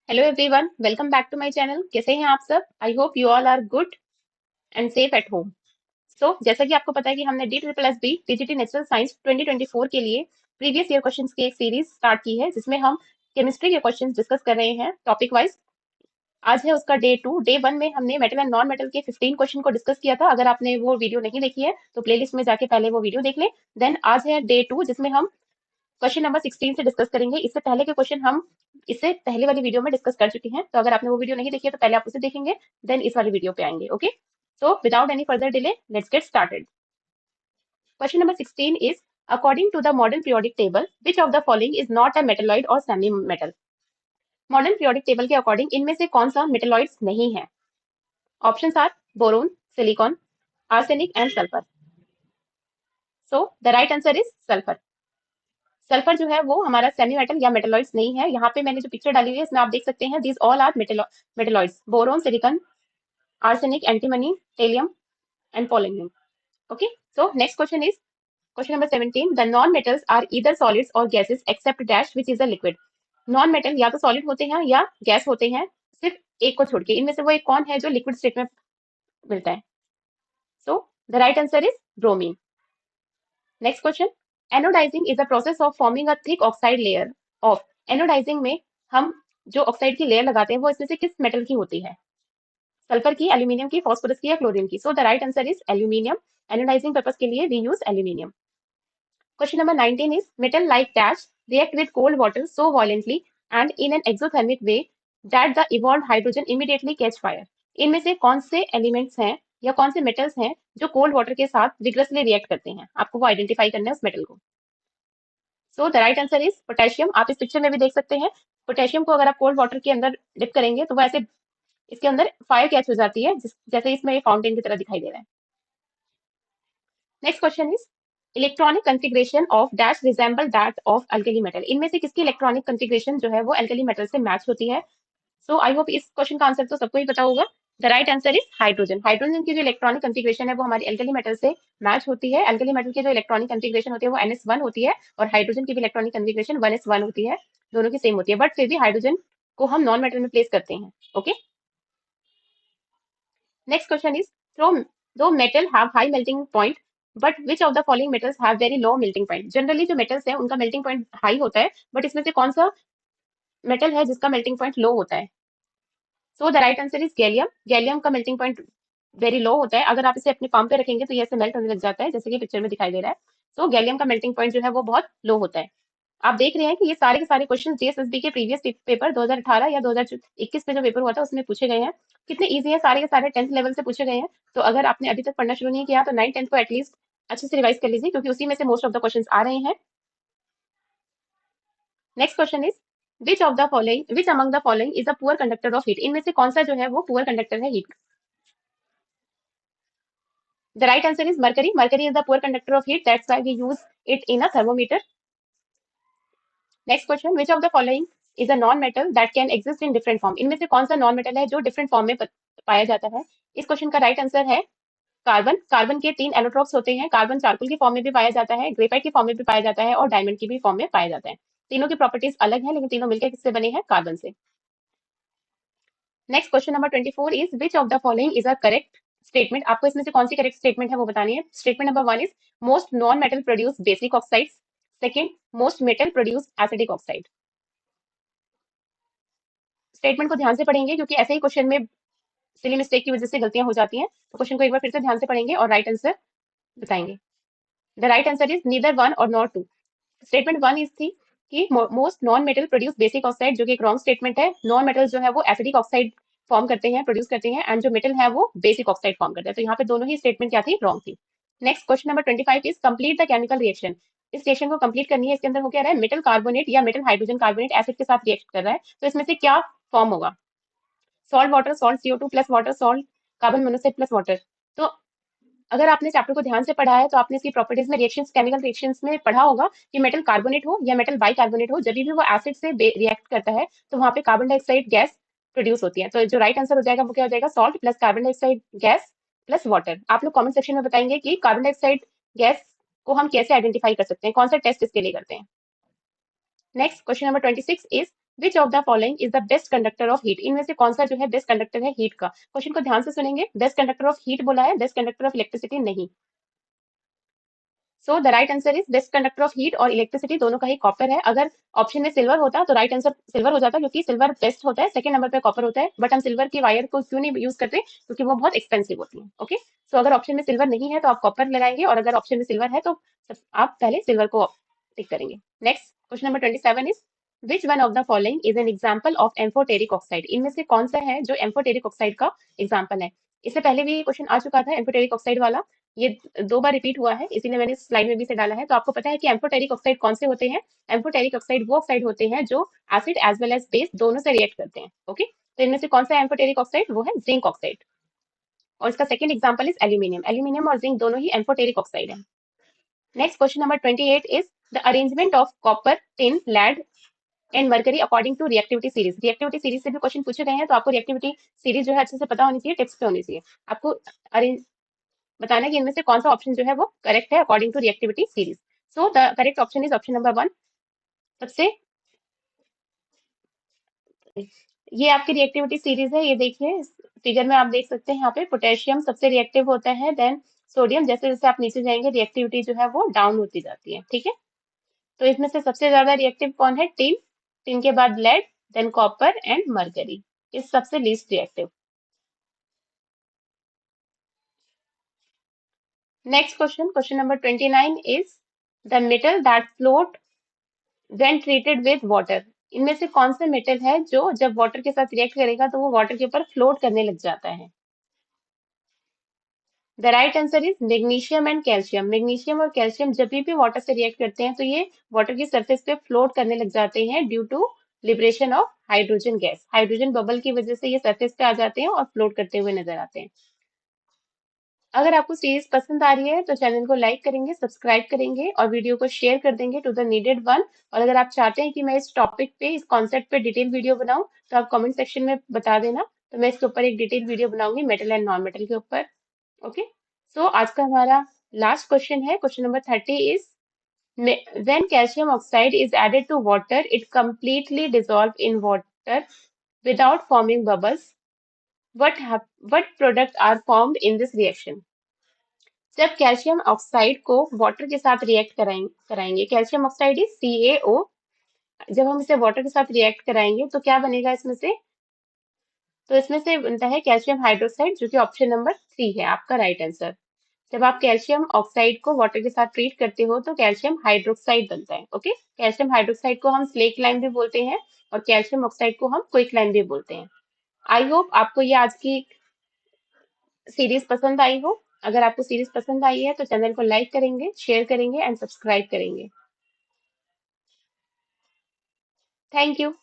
Hello everyone, welcome back to my channel. कैसे हैं आप सब? I hope you all are good and safe at home. So जैसा कि आपको पता है कि हमने D triple S B TGT natural science 2024 के लिए प्रीवियस ईयर क्वेश्चंस की एक सीरीज स्टार्ट की है, जिसमें हम केमिस्ट्री के क्वेश्चंस डिस्कस कर रहे हैं टॉपिक वाइज। आज है उसका डे 2। डे 1 में हमने मेटल एंड नॉन मेटल के 15 क्वेश्चन को डिस्कस किया था। अगर आपने वो वीडियो नहीं देखी है तो प्लेलिस्ट में जाके पहले वो वीडियो देख लें। देन आज है डे 2, जिसमें हम क्वेश्चन नंबर 16 से डिस्कस करेंगे। इससे पहले के क्वेश्चन हम इससे पहले वाली वीडियो में डिस्कस कर चुके हैं, तो अगर आपने वो वीडियो नहीं देखी है तो पहले आप उसे देखेंगे, देन इस वाली वीडियो पे आएंगे। Okay, so without any further delay let's get started. Question number 16 is, according to the modern periodic table which of the following is not a metalloid or semi metal. Modern periodic table के according इनमें से कौन सा metalloids नहीं है? Options are boron, silicon, arsenic and sulphur. So the right answer is sulphur. Sulphur जो है वो हमारा सेमी मेटल या मेटलॉइड्स नहीं है। यहाँ पे मैंने जो पिक्चर डाली हुई है इसमें आप देख सकते हैं, these all are metalloids: boron, silicon, arsenic, antimony, tellurium and polonium. Okay, so next question is question number 17। The non metals are either solids or gases except dash which is a liquid. Non metal या तो solid होते हैं या gas होते हैं, सिर्फ एक को छोड़ के। इनमें से वो एक कौन है जो लिक्विड स्टेट में मिलता है? So the right answer is bromine. Next question, anodizing is the process of forming a thick oxide layer of. Anodizing में हम जो ऑक्साइड की लेयर लगाते हैं वो इसमें से किस मेटल की होती है? सल्फर की, एल्यूमिनियम की, फास्फोरस की या क्लोरीन की? So the right answer is aluminium. Anodizing purpose के लिए we use aluminium. Question number 19 is, metal like dash react with cold water so violently and in an exothermic way that the evolve hydrogen immediately catch fire. इनमें से कौन से elements हैं या कौन से मेटल्स हैं जो कोल्ड वाटर के साथ विग्रसली रिएक्ट करते हैं? आपको वो आइडेंटिफाई करना है उस मेटल को। सो the right answer is potassium. आप इस पिक्चर में भी देख सकते हैं, पोटेशियम को अगर आप कोल्ड वाटर के अंदर डिप करेंगे तो वो ऐसे इसके अंदर फायर कैच हो जाती है, जैसे इसमें फाउंटेन की तरह दिखाई दे रहा है। Next question is, electronic configuration of dash resemble that of alkali metal. इनमें से किसकी इलेक्ट्रॉनिक कॉन्फ़िगरेशन जो है वो अल्कली मेटल से मैच होती है? सो आई होप इस क्वेश्चन का आंसर तो सबको ही पता होगा। The right answer is hydrogen. Hydrogen की जो इलेक्ट्रॉनिक कॉन्फ़िगरेशन है वो हमारी अल्कली मेटल से मैच होती है। अल्कली मेटल की जो इलेक्ट्रॉनिक कॉन्फ़िगरेशन होती है वो NS1 होती है, और हाइड्रोजन की भी इलेक्ट्रॉनिक कॉन्फ़िगरेशन 1s1 होती है। दोनों की सेम होती है, बट फिर भी हाइड्रोजन को हम नॉन मेटल में प्लेस करते हैं। Okay, next question is, though दो metal have high melting point but which of the following metals have very low melting point. Generally जो मेटल्स है उनका मेल्टिंग पॉइंट हाई होता है, बट इसमें से कौन सा मेटल है जिसका मेल्टिंग पॉइंट लो होता है? So the right answer is gallium. Gallium का मेल्टिंग पॉइंट वेरी लो होता है। अगर आप इसे अपने पाम पे रखेंगे तो ये ऐसे मेल्ट होने लग जाता है, जैसे कि पिक्चर में दिखाई दे रहा है। सो गैलियम का मेल्टिंग पॉइंट जो है वो बहुत लो होता है। आप देख रहे हैं कि ये सारे के सारे क्वेश्चन जेएसएसबी के प्रीवियस पेपर 2018 या 2021 में जो पेपर हुआ था उसमें पूछे गए हैं। कितने इजी है, सारे के सारे 10th लेवल से पूछे गए हैं। तो अगर आपने अभी तक पढ़ना शुरू नहीं किया तो 9 10 को एटलीस्ट अच्छे से रिवाइज कर लीजिए, क्योंकि उसी में से मोस्ट ऑफ द क्वेश्चन आ रहे हैं। Next question is, which among the following is a poor conductor of heat. इनमें से कौन सा जो है वो पुअर कंडक्टर है heat? The right answer is mercury. Mercury is the poor conductor of heat, that's why we use it in a thermometer. Next question, which of the following is a non metal that can exist in different form. इनमें से कौन सा non metal है जो different form में पाया जाता है? इस क्वेश्चन का राइट आंसर है कार्बन। कार्बन के 3 एलोट्रोप्स होते हैं। कार्बन चारकोल की फॉर्म में भी पाया जाता है, ग्रेफाइट की फॉर्म में भी पाया जाता है, और डायमंड की भी फॉर्म में पाया जाता है। तीनों की प्रॉपर्टीज अलग हैं, लेकिन तीनों मिलकर किससे बने हैं? कार्बन से। Next question number 24 is, which of the following is a correct statement. आपको इसमें से कौन सी करेक्ट स्टेटमेंट है वो बतानी है। Statement number 1 is, most non metal produce basic oxide. Second, most metal produce acidic oxide. Statement को ध्यान से पढ़ेंगे, क्योंकि ऐसे ही क्वेश्चन में सिली मिस्टेक की वजह से गलतियां हो जाती हैं। तो क्वेश्चन को एक बार फिर से ध्यान से पढ़ेंगे और राइट आंसर बताएंगे। The right answer is neither one और नॉट टू। स्टेटमेंट 1 इज थी कि most non metal produce basic oxide, जो कि एक रॉन्ग स्टेटमेंट है। नॉन मेटल जो है वो एसिडिक ऑक्साइड फॉर्म करते हैं, प्रोड्यूस करते हैं, एंड जो मेटल है वो बेसिक ऑक्साइड फॉर्म करते हैं। तो यहाँ पे दोनों ही स्टेटमेंट क्या थी? रॉन्ग थी। Next question number 25 is, complete the chemical reaction. इस रिएक्शन को कंप्लीट करनी है। इसके अंदर हो क्या रहा है? मेटल कार्बोनेट या मेटल हाइड्रोजन कार्बोनेट एसिड के साथ रिएक्ट कर रहा है, तो इसमें से क्या फॉर्म होगा? Salt water, salt CO2 plus water, salt carbon monoxide plus water. तो अगर आपने चैप्टर को ध्यान से पढ़ा है तो आपने इसकी प्रॉपर्टीज में रिएक्शंस, केमिकल रिएक्शंस में पढ़ा होगा कि मेटल कार्बोनेट हो या मेटल बाइकार्बोनेट हो, जब भी वो एसिड से रिएक्ट करता है तो वहां पे कार्बन डाइऑक्साइड गैस प्रोड्यूस होती है। तो जो राइट आंसर हो जाएगा वो क्या हो जाएगा? Salt plus carbon dioxide gas plus water. आप लोग कमेंट सेक्शन में बताएंगे कि कार्बन डाइऑक्साइड गैस को हम कैसे आइडेंटिफाई कर सकते हैं, कौन सा टेस्ट इसके लिए करते हैं। Next question number 26 is, which of the following is the best conductor of heat, इनमें से कौन सा जो है बेस्ट कंडक्टर है हीट का। क्वेश्चन को ध्यान से सुनेंगे, बेस्ट कंडक्टर ऑफ हीट बोला है, बेस्ट कंडक्टर ऑफ इलेक्ट्रिसिटी नहीं। सो the right answer is best conductor of heat और इलेक्ट्रिसिटी दोनों का ही कॉपर है। अगर ऑप्शन में सिल्वर होता तो राइट आंसर सिल्वर हो जाता, क्योंकि सिल्वर बेस्ट होता है, सेकंड नंबर पे कॉपर होता है। बट हम सिल्वर की वायर को क्यों नहीं यूज करते, क्योंकि वो बहुत एक्सपेंसिव होती है। ओके, सो अगर ऑप्शन में सिल्वर नहीं है तो आप कॉपर लगाएंगे, और अगर ऑप्शन में सिल्वर है तो आप पहले सिल्वर को टिक करेंगे। Next question number 27 is which one of the following is an example of amphoteric oxide, इनमें से कौन सा है जो एम्फोटेरिक ऑक्साइड का एग्जाम्पल है। इससे पहले भी क्वेश्चन आ चुका था एम्फोटेरिक ऑक्साइड वाला, ये 2 बार रिपीट हुआ है, इसीलिए मैंने स्लाइड में भी से डाला है। तो आपको पता है कि एम्फोटेरिक ऑक्साइड कौन से होते हैं। एम्फोटेरिक ऑक्साइड वो ऑक्साइड होते हैं जो acid as well as base दोनों से रिएक्ट करते हैं। ओके, तो इनमें से कौन सा एम्फोटेरिक ऑक्साइड, वो है जिंक ऑक्साइड। और इसका second example is aluminium, aluminium और जिंक दोनों ही एम्फोटेरिक ऑक्साइड है। Next question number 28 is the arrangement of copper, tin, lead and mercury according to reactivity series. Reactivity series से भी क्वेश्चन पूछे गए हैं, तो आपको रिएक्टिविटी सीरीज जो है अच्छे से पता होनी चाहिए, टिप्स पे होनी चाहिए। आपको अरेंज बताना है कि इनमें से कौन सा ऑप्शन जो है वो करेक्ट है according to reactivity series. So the correct option is option number 1। सबसे ये आपकी रिएक्टिविटी सीरीज है, ये देखिए फिगर में आप देख सकते हैं, यहाँ पे पोटेशियम सबसे रिएक्टिव होता है, देन सोडियम, जैसे जैसे आप नीचे जाएंगे रिएक्टिविटी जो है वो डाउन होती जाती है। ठीक है, तो इसमें से सबसे ज्यादा रिएक्टिव कौन है, टिन, टिन के बाद lead, then copper and mercury, इस सबसे least reactive. Next question, question number 29 is the metal that float when treated with water, इनमें से कौन सा मेटल है जो जब वाटर के साथ रिएक्ट करेगा तो वो वाटर के ऊपर फ्लोट करने लग जाता है। The right answer is magnesium and calcium. Magnesium और कैल्शियम जब भी वाटर से रिएक्ट करते हैं तो ये वाटर की सरफेस पे फ्लोट करने लग जाते हैं due to liberation of hydrogen gas, hydrogen bubble की वजह से ये सरफेस पे आ जाते हैं और फ्लोट करते हुए नजर आते हैं। अगर आपको सीरीज पसंद आ रही है तो चैनल को लाइक करेंगे, सब्सक्राइब करेंगे और वीडियो को शेयर कर देंगे टू द नीडेड वन। और अगर आप चाहते हैं कि मैं इस टॉपिक पे, इस कॉन्सेप्ट पे डिटेल वीडियो बनाऊं, तो आप कमेंट सेक्शन में बता देना, तो मैं इसके ऊपर एक डिटेल वीडियो बनाऊंगी मेटल एंड नॉन मेटल के ऊपर। ओके, सो आज का हमारा लास्ट क्वेश्चन है, question number 30 is when calcium oxide is added to water it completely dissolve in water without forming bubbles, what product are formed in this reaction। जब calcium oxide को water के साथ react कराएंगे, calcium oxide is CaO, जब हम इसे water के साथ रिएक्ट कराएंगे तो क्या बनेगा इसमें से, तो इसमें से बनता है कैल्शियम हाइड्रोक्साइड, जो कि ऑप्शन नंबर 3 है आपका राइट आंसर। जब आप कैल्शियम ऑक्साइड को वाटर के साथ ट्रीट करते हो तो कैल्शियम हाइड्रोक्साइड बनता है। ओके, कैल्शियम हाइड्रोक्साइड को हम स्लेक लाइम भी बोलते हैं और कैल्शियम ऑक्साइड को हम क्विक लाइम भी बोलते हैं। आई होप आपको ये आज की सीरीज पसंद आई हो। अगर आपको सीरीज पसंद आई है तो चैनल को लाइक करेंगे, शेयर करेंगे एंड सब्सक्राइब करेंगे। Thank you.